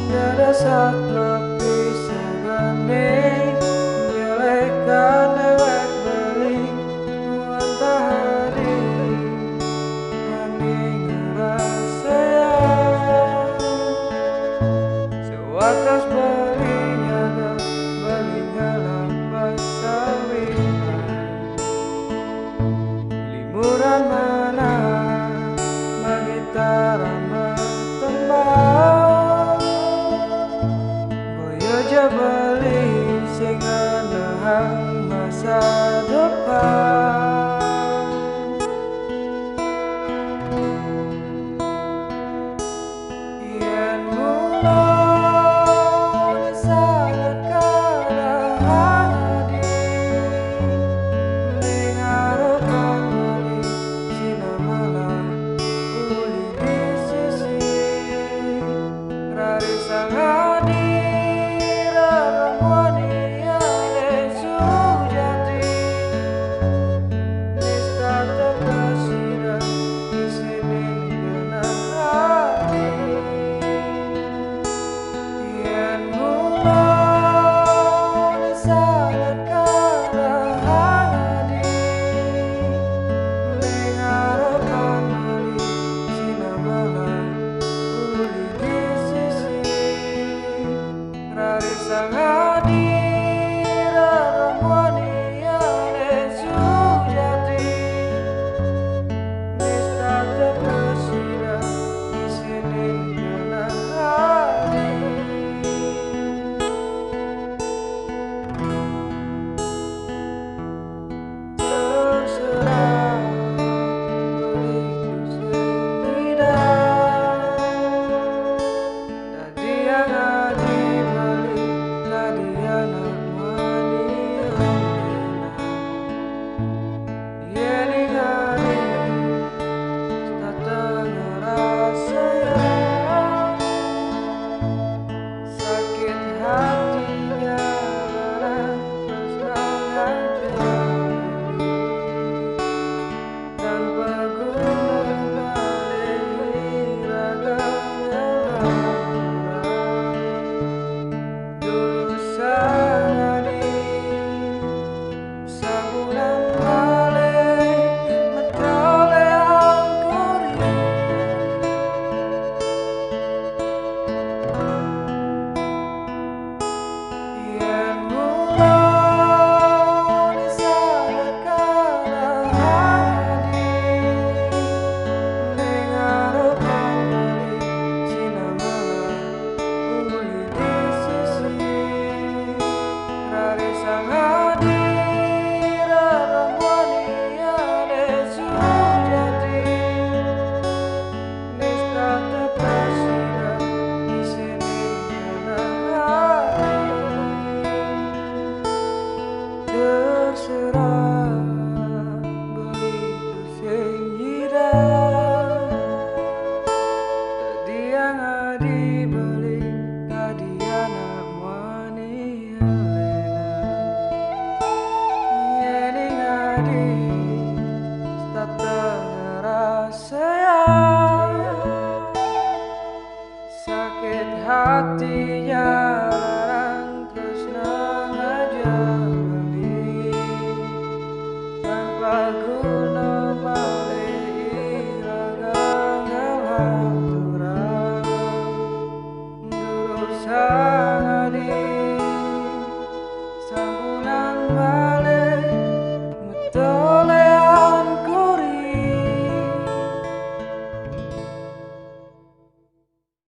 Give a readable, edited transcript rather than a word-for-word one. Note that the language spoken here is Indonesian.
Dasar lebih segani menyelekan dewek beli matahari Ani ngerasa sewatas belinya beli ngelapas sawinan liburan mana magitaran tembang aja beli sing nahang masa depan yen mulai sangat kadahan hadi ning harapan beli sinamalah uli di sisi rari sang hadi sang hadir ramwani ane sujati nista terkasida isinin kena hati terserah beliku sendirian tadi yang ada terserah beliku sendirian tadi yang adi beli kadiana wani yening adi stata ngerasa sakit hatinya guna balik iragang haturan durusan